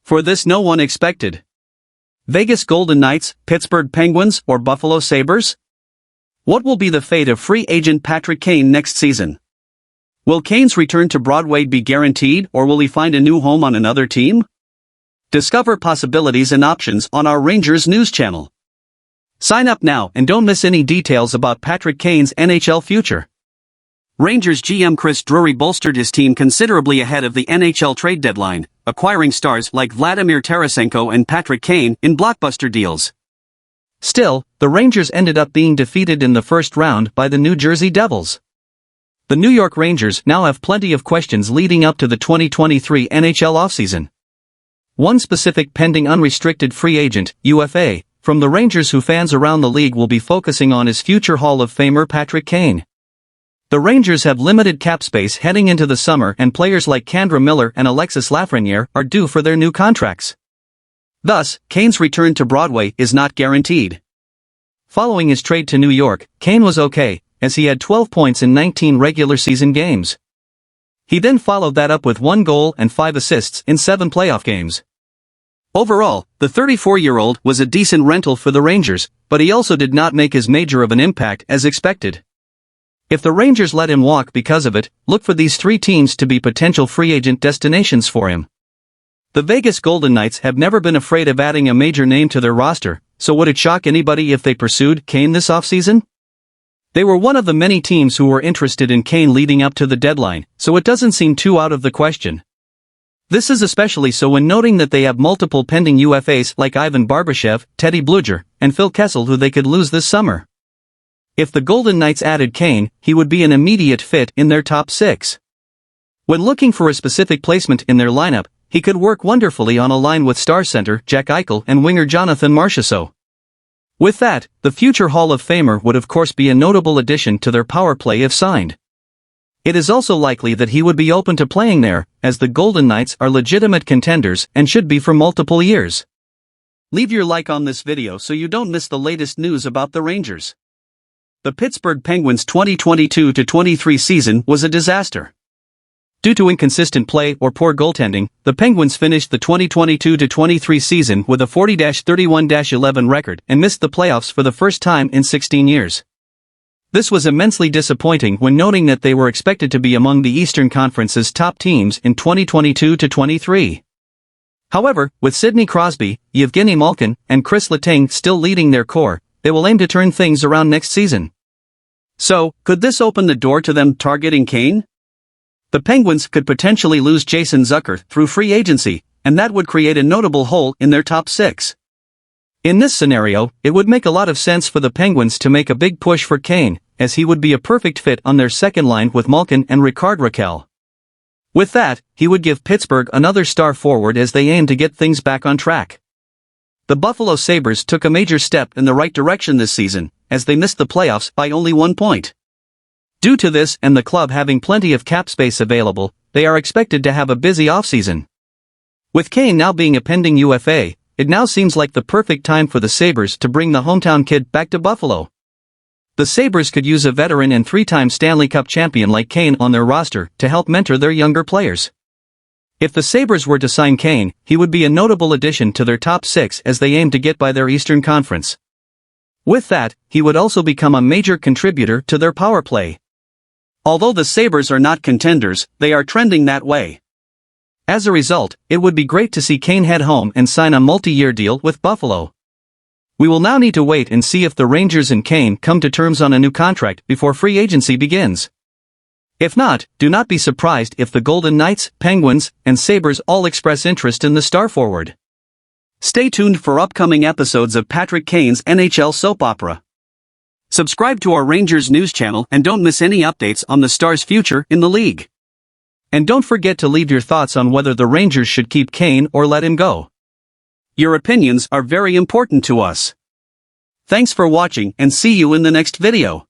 For this no one expected. Vegas Golden Knights, Pittsburgh Penguins, or Buffalo Sabres? What will be the fate of free agent Patrick Kane next season? Will Kane's return to Broadway be guaranteed, or will he find a new home on another team? Discover possibilities and options on our Rangers news channel. Sign up now and don't miss any details about Patrick Kane's NHL future. Rangers GM Chris Drury bolstered his team considerably ahead of the NHL trade deadline, acquiring stars like Vladimir Tarasenko and Patrick Kane in blockbuster deals. Still, the Rangers ended up being defeated in the first round by the New Jersey Devils. The New York Rangers now have plenty of questions leading up to the 2023 NHL offseason. One specific pending unrestricted free agent, UFA, from the Rangers who fans around the league will be focusing on is future Hall of Famer Patrick Kane. The Rangers have limited cap space heading into the summer, and players like Kandra Miller and Alexis Lafreniere are due for their new contracts. Thus, Kane's return to Broadway is not guaranteed. Following his trade to New York, Kane was okay, as he had 12 points in 19 regular season games. He then followed that up with 1 goal and 5 assists in 7 playoff games. Overall, the 34-year-old was a decent rental for the Rangers, but he also did not make as major of an impact as expected. If the Rangers let him walk because of it, look for these 3 teams to be potential free agent destinations for him. The Vegas Golden Knights have never been afraid of adding a major name to their roster, so would it shock anybody if they pursued Kane this offseason? They were one of the many teams who were interested in Kane leading up to the deadline, so it doesn't seem too out of the question. This is especially so when noting that they have multiple pending UFAs like Ivan Barbashev, Teddy Bluger, and Phil Kessel who they could lose this summer. If the Golden Knights added Kane, he would be an immediate fit in their top 6. When looking for a specific placement in their lineup, he could work wonderfully on a line with star center Jack Eichel and winger Jonathan Marchessault. With that, the future Hall of Famer would of course be a notable addition to their power play if signed. It is also likely that he would be open to playing there, as the Golden Knights are legitimate contenders and should be for multiple years. Leave your like on this video so you don't miss the latest news about the Rangers. The Pittsburgh Penguins' 2022-23 season was a disaster. Due to inconsistent play or poor goaltending, the Penguins finished the 2022-23 season with a 40-31-11 record and missed the playoffs for the first time in 16 years. This was immensely disappointing when noting that they were expected to be among the Eastern Conference's top teams in 2022-23. However, with Sidney Crosby, Yevgeny Malkin, and Chris Letang still leading their core, they will aim to turn things around next season. So, could this open the door to them targeting Kane? The Penguins could potentially lose Jason Zucker through free agency, and that would create a notable hole in their top 6. In this scenario, it would make a lot of sense for the Penguins to make a big push for Kane, as he would be a perfect fit on their second line with Malkin and Rickard Rakell. With that, he would give Pittsburgh another star forward as they aim to get things back on track. The Buffalo Sabres took a major step in the right direction this season, as they missed the playoffs by only 1 point. Due to this and the club having plenty of cap space available, they are expected to have a busy offseason. With Kane now being a pending UFA, it now seems like the perfect time for the Sabres to bring the hometown kid back to Buffalo. The Sabres could use a veteran and 3-time Stanley Cup champion like Kane on their roster to help mentor their younger players. If the Sabres were to sign Kane, he would be a notable addition to their top 6 as they aim to get by their Eastern Conference. With that, he would also become a major contributor to their power play. Although the Sabres are not contenders, they are trending that way. As a result, it would be great to see Kane head home and sign a multi-year deal with Buffalo. We will now need to wait and see if the Rangers and Kane come to terms on a new contract before free agency begins. If not, do not be surprised if the Golden Knights, Penguins, and Sabres all express interest in the star forward. Stay tuned for upcoming episodes of Patrick Kane's NHL soap opera. Subscribe to our Rangers news channel and don't miss any updates on the star's future in the league. And don't forget to leave your thoughts on whether the Rangers should keep Kane or let him go. Your opinions are very important to us. Thanks for watching and see you in the next video.